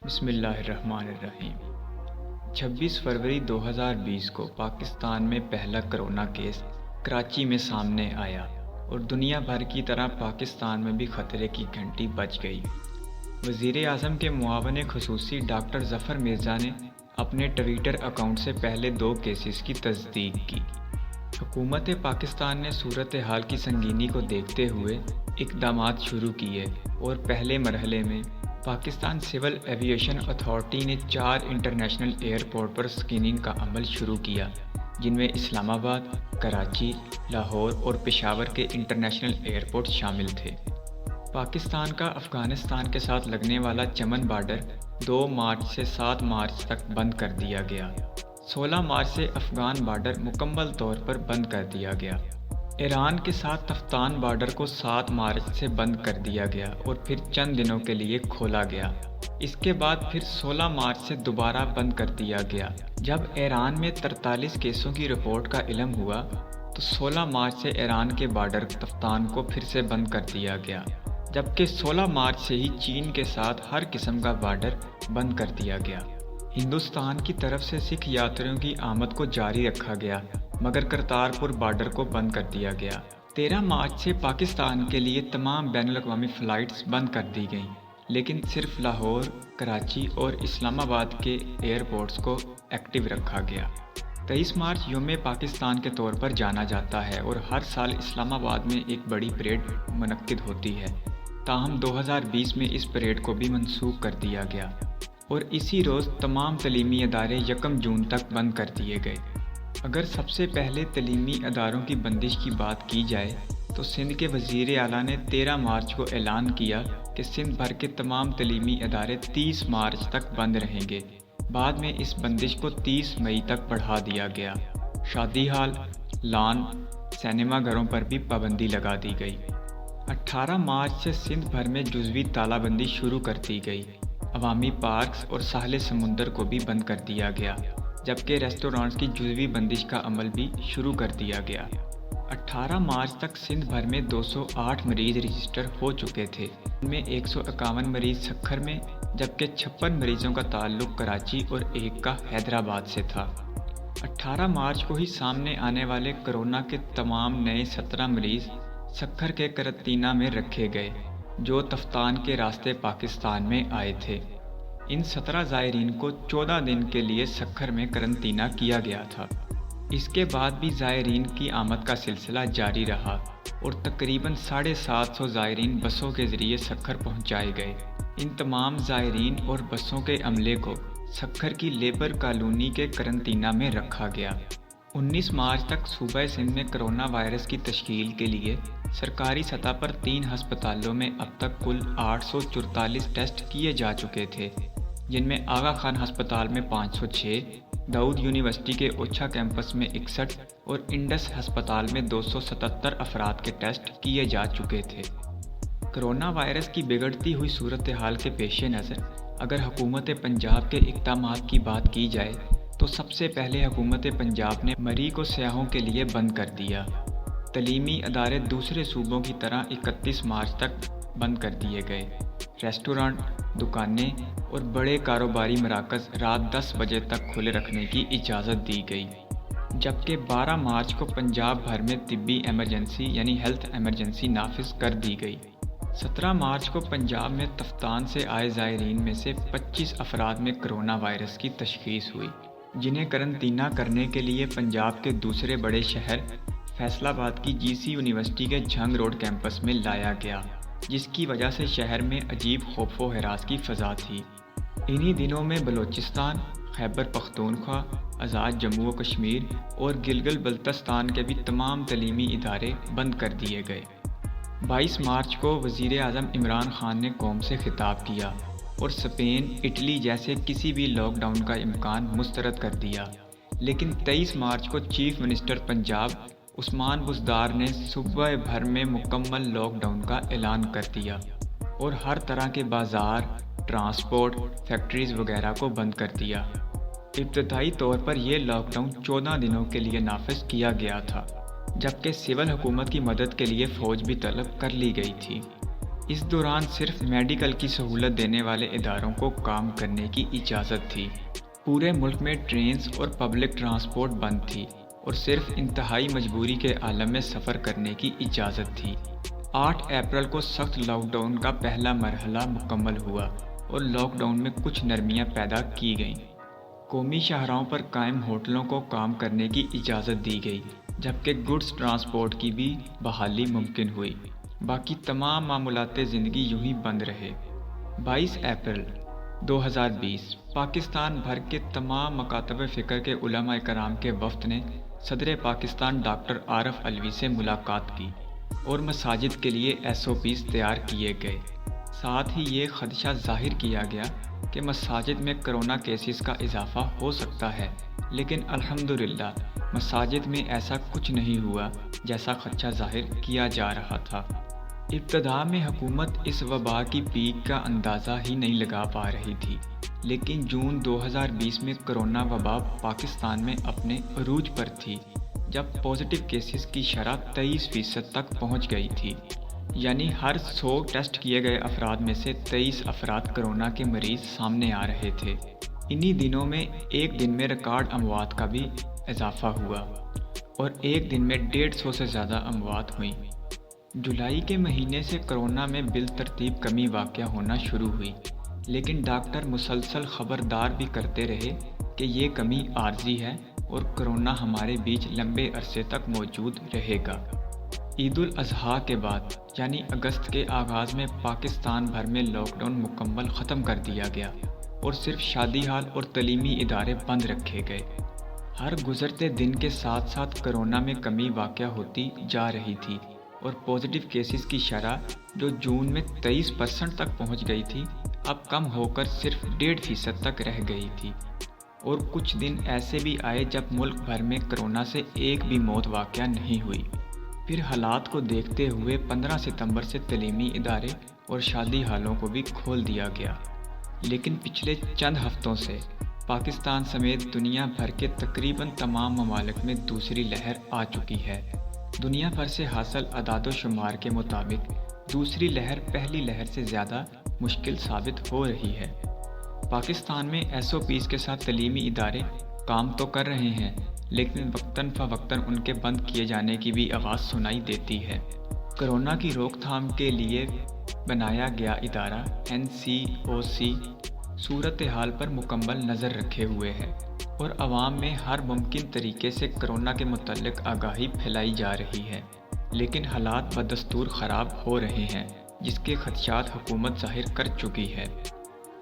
بسم اللہ الرحمن الرحیم۔ 26 فروری 2020 کو پاکستان میں پہلا کرونا کیس کراچی میں سامنے آیا اور دنیا بھر کی طرح پاکستان میں بھی خطرے کی گھنٹی بج گئی۔ وزیر اعظم کے معاون خصوصی ڈاکٹر ظفر مرزا نے اپنے ٹویٹر اکاؤنٹ سے پہلے 2 کیسز کی تصدیق کی۔ حکومت پاکستان نے صورتحال کی سنگینی کو دیکھتے ہوئے اقدامات شروع کیے اور پہلے مرحلے میں پاکستان سول ایوییشن اتھارٹی نے 4 انٹرنیشنل ایئرپورٹ پر اسکریننگ کا عمل شروع کیا، جن میں اسلام آباد، کراچی، لاہور اور پشاور کے انٹرنیشنل ایئرپورٹ شامل تھے۔ پاکستان کا افغانستان کے ساتھ لگنے والا چمن بارڈر 2 مارچ سے 7 مارچ تک بند کر دیا گیا۔ 16 مارچ سے افغان بارڈر مکمل طور پر بند کر دیا گیا۔ ایران کے ساتھ تفتان بارڈر کو 7 مارچ سے بند کر دیا گیا اور پھر چند دنوں کے لیے کھولا گیا۔ اس کے بعد پھر 16 مارچ سے دوبارہ بند کر دیا گیا۔ جب ایران میں 43 کیسوں کی رپورٹ کا علم ہوا تو 16 مارچ سے ایران کے بارڈر تفتان کو پھر سے بند کر دیا گیا، جبکہ 16 مارچ سے ہی چین کے ساتھ ہر قسم کا بارڈر بند کر دیا گیا۔ ہندوستان کی طرف سے سکھ یاتریوں کی آمد کو جاری رکھا گیا، مگر کرتارپور بارڈر کو بند کر دیا گیا۔ 13 مارچ سے پاکستان کے لیے تمام بین الاقوامی فلائٹس بند کر دی گئیں، لیکن صرف لاہور، کراچی اور اسلام آباد کے ایئرپورٹس کو ایکٹیو رکھا گیا۔ 23 مارچ یوم پاکستان کے طور پر جانا جاتا ہے اور ہر سال اسلام آباد میں ایک بڑی پریڈ منعقد ہوتی ہے، تاہم 2020 میں اس پریڈ کو بھی منسوخ کر دیا گیا اور اسی روز تمام تعلیمی ادارے 1 جون تک بند کر دیے گئے۔ اگر سب سے پہلے تعلیمی اداروں کی بندش کی بات کی جائے تو سندھ کے وزیر اعلیٰ نے 13 مارچ کو اعلان کیا کہ سندھ بھر کے تمام تعلیمی ادارے 30 مارچ تک بند رہیں گے۔ بعد میں اس بندش کو 30 مئی تک بڑھا دیا گیا۔ شادی ہال، لان، سینما گھروں پر بھی پابندی لگا دی گئی۔ 18 مارچ سے سندھ بھر میں جزوی تالہ بندی شروع کر دی گئی۔ عوامی پارکس اور ساحل سمندر کو بھی بند کر دیا گیا، جبکہ ریسٹورانٹس کی جزوی بندش کا عمل بھی شروع کر دیا گیا۔ 18 مارچ تک سندھ بھر میں 208 مریض رجسٹر ہو چکے تھے، ان میں 151 مریض سکھر میں، جبکہ 56 مریضوں کا تعلق کراچی اور 1 کا حیدرآباد سے تھا۔ 18 مارچ کو ہی سامنے آنے والے کرونا کے تمام نئے 17 مریض سکھر کے قرنطینہ میں رکھے گئے، جو تفتان کے راستے پاکستان میں آئے تھے۔ ان 17 زائرین کو 14 دن کے لیے سکھر میں قرنطینہ کیا گیا تھا۔ اس کے بعد بھی زائرین کی آمد کا سلسلہ جاری رہا اور تقریباً 750 زائرین بسوں کے ذریعے سکھر پہنچائے گئے۔ ان تمام زائرین اور بسوں کے عملے کو سکھر کی لیبر کالونی کے قرنطینہ میں رکھا گیا۔ 19 مارچ تک صوبہ سندھ میں کرونا وائرس کی تشخیص کے لیے سرکاری سطح پر 3 ہسپتالوں میں اب تک کل 844 ٹیسٹ کیے جا چکے تھے، جن میں آغا خان ہسپتال میں 506، داؤد یونیورسٹی کے اوچھا کیمپس میں 61 اور انڈس ہسپتال میں 277 افراد کے ٹیسٹ کیے جا چکے تھے۔ کرونا وائرس کی بگڑتی ہوئی صورتحال کے پیش نظر اگر حکومت پنجاب کے اقدامات کی بات کی جائے تو سب سے پہلے حکومت پنجاب نے مری کو سیاحوں کے لیے بند کر دیا۔ تعلیمی ادارے دوسرے صوبوں کی طرح 31 مارچ تک بند کر دیے گئے۔ ریسٹورانٹ، دکانیں اور بڑے کاروباری مراکز رات 10 بجے تک کھلے رکھنے کی اجازت دی گئی، جبکہ 12 مارچ کو پنجاب بھر میں طبی ایمرجنسی یعنی ہیلتھ ایمرجنسی نافذ کر دی گئی۔ 17 مارچ کو پنجاب میں تفتان سے آئے زائرین میں سے 25 افراد میں کرونا وائرس کی تشخیص ہوئی، جنہیں قرنطینہ کرنے کے لیے پنجاب کے دوسرے بڑے شہر فیصل آباد کی جی سی یونیورسٹی کے جھنگ روڈ کیمپس میں لایا گیا، جس کی وجہ سے شہر میں عجیب خوف و ہراس کی فضا تھی۔ انہی دنوں میں بلوچستان، خیبر پختونخوا، آزاد جموں و کشمیر اور گلگت بلتستان کے بھی تمام تعلیمی ادارے بند کر دیے گئے۔ 22 مارچ کو وزیر اعظم عمران خان نے قوم سے خطاب کیا اور اسپین، اٹلی جیسے کسی بھی لاک ڈاؤن کا امکان مسترد کر دیا، لیکن 23 مارچ کو چیف منسٹر پنجاب عثمان بزدار نے صوبہ بھر میں مکمل لاک ڈاؤن کا اعلان کر دیا اور ہر طرح کے بازار، ٹرانسپورٹ، فیکٹریز وغیرہ کو بند کر دیا۔ ابتدائی طور پر یہ لاک ڈاؤن 14 دنوں کے لیے نافذ کیا گیا تھا، جبکہ سول حکومت کی مدد کے لیے فوج بھی طلب کر لی گئی تھی۔ اس دوران صرف میڈیکل کی سہولت دینے والے اداروں کو کام کرنے کی اجازت تھی۔ پورے ملک میں ٹرینز اور پبلک ٹرانسپورٹ بند تھی اور صرف انتہائی مجبوری کے عالم میں سفر کرنے کی اجازت تھی۔ 8 اپریل کو سخت لاک ڈاؤن کا پہلا مرحلہ مکمل ہوا اور لاک ڈاؤن میں کچھ نرمیاں پیدا کی گئیں۔ قومی شاہراہوں پر قائم ہوٹلوں کو کام کرنے کی اجازت دی گئی، جبکہ گڈز ٹرانسپورٹ کی بھی بحالی ممکن ہوئی۔ باقی تمام معمولات زندگی یوں ہی بند رہے۔ 22 اپریل 2020 پاکستان بھر کے تمام مکاتب فکر کے علماء کرام کے وفد نے صدر پاکستان ڈاکٹر عارف علوی سے ملاقات کی اور مساجد کے لیے SOPs تیار کیے گئے۔ ساتھ ہی یہ خدشہ ظاہر کیا گیا کہ مساجد میں کرونا کیسز کا اضافہ ہو سکتا ہے، لیکن الحمدللہ مساجد میں ایسا کچھ نہیں ہوا جیسا خدشہ ظاہر کیا جا رہا تھا۔ ابتدا میں حکومت اس وبا کی پیک کا اندازہ ہی نہیں لگا پا رہی تھی، لیکن جون 2020 میں کرونا وبا پاکستان میں اپنے عروج پر تھی، جب پازیٹیو کیسز کی شرح 23% تک پہنچ گئی تھی، یعنی ہر 100 ٹیسٹ کیے گئے افراد میں سے 23 افراد کرونا کے مریض سامنے آ رہے تھے۔ انہی دنوں میں ایک دن میں ریکارڈ اموات کا بھی اضافہ ہوا اور ایک دن میں 150 سے زیادہ اموات ہوئیں۔ جولائی کے مہینے سے کرونا میں بالترتیب کمی واقع ہونا شروع ہوئی، لیکن ڈاکٹر مسلسل خبردار بھی کرتے رہے کہ یہ کمی عارضی ہے اور کرونا ہمارے بیچ لمبے عرصے تک موجود رہے گا۔ عید الاضحیٰ کے بعد یعنی اگست کے آغاز میں پاکستان بھر میں لاک ڈاؤن مکمل ختم کر دیا گیا اور صرف شادی ہال اور تعلیمی ادارے بند رکھے گئے۔ ہر گزرتے دن کے ساتھ ساتھ کرونا میں کمی واقع ہوتی جا رہی تھی اور پازیٹیو کیسز کی شرح جو جون میں 23% تک پہنچ گئی تھی، اب کم ہو کر صرف 1.5% تک رہ گئی تھی۔ اور کچھ دن ایسے بھی آئے جب ملک بھر میں کرونا سے ایک بھی موت واقع نہیں ہوئی۔ پھر حالات کو دیکھتے ہوئے 15 ستمبر سے تعلیمی ادارے اور شادی ہالوں کو بھی کھول دیا گیا، لیکن پچھلے چند ہفتوں سے پاکستان سمیت دنیا بھر کے تقریباً تمام ممالک میں دوسری لہر آ چکی ہے۔ دنیا بھر سے حاصل اعداد و شمار کے مطابق دوسری لہر پہلی لہر سے زیادہ مشکل ثابت ہو رہی ہے۔ پاکستان میں SOPs کے ساتھ تعلیمی ادارے کام تو کر رہے ہیں، لیکن وقتاً فوقتاً ان کے بند کیے جانے کی بھی آواز سنائی دیتی ہے۔ کرونا کی روک تھام کے لیے بنایا گیا ادارہ NCOC صورتحال پر مکمل نظر رکھے ہوئے ہے اور عوام میں ہر ممکن طریقے سے کرونا کے متعلق آگاہی پھیلائی جا رہی ہے، لیکن حالات بدستور خراب ہو رہے ہیں، جس کے خدشات حکومت ظاہر کر چکی ہے۔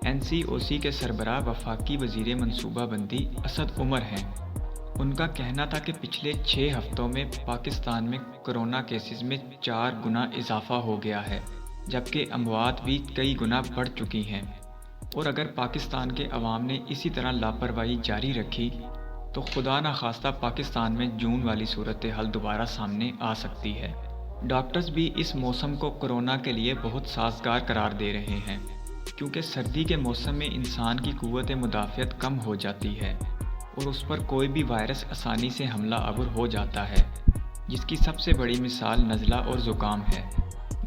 NCOC کے سربراہ وفاقی وزیر منصوبہ بندی اسد عمر ہیں۔ ان کا کہنا تھا کہ پچھلے 6 ہفتوں میں پاکستان میں کرونا کیسز میں 4 گنا اضافہ ہو گیا ہے، جبکہ اموات بھی کئی گنا بڑھ چکی ہیں، اور اگر پاکستان کے عوام نے اسی طرح لاپرواہی جاری رکھی تو خدا نخواستہ پاکستان میں جون والی صورتحال دوبارہ سامنے آ سکتی ہے۔ ڈاکٹرز بھی اس موسم کو کرونا کے لیے بہت سازگار قرار دے رہے ہیں، کیونکہ سردی کے موسم میں انسان کی قوت مدافعت کم ہو جاتی ہے اور اس پر کوئی بھی وائرس آسانی سے حملہ آور ہو جاتا ہے، جس کی سب سے بڑی مثال نزلہ اور زکام ہے۔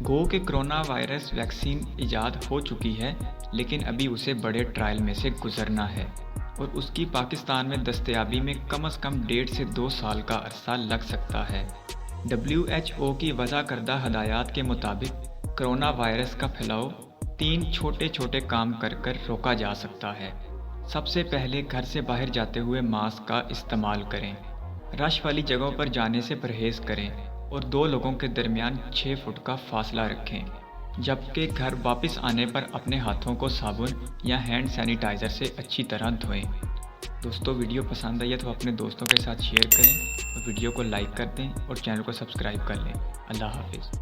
گو کہ کرونا وائرس ویکسین ایجاد ہو چکی ہے، لیکن ابھی اسے بڑے ٹرائل میں سے گزرنا ہے اور اس کی پاکستان میں دستیابی میں کم از کم 1.5 سے 2 سال کا عرصہ لگ سکتا ہے۔ WHO کی وضع کردہ ہدایات کے مطابق کرونا وائرس کا پھیلاؤ 3 چھوٹے چھوٹے کام کر روکا جا سکتا ہے۔ سب سے پہلے گھر سے باہر جاتے ہوئے ماسک کا استعمال کریں، رش والی جگہوں پر جانے سے پرہیز کریں اور 2 لوگوں کے درمیان 6 فٹ کا فاصلہ رکھیں، جبکہ گھر واپس آنے پر اپنے ہاتھوں کو صابن یا ہینڈ سینیٹائزر سے اچھی طرح دھوئیں۔ دوستو ویڈیو پسند آئی ہے تو اپنے دوستوں کے ساتھ شیئر کریں اور ویڈیو کو لائک کر دیں اور چینل کو سبسکرائب کر لیں۔ اللہ حافظ۔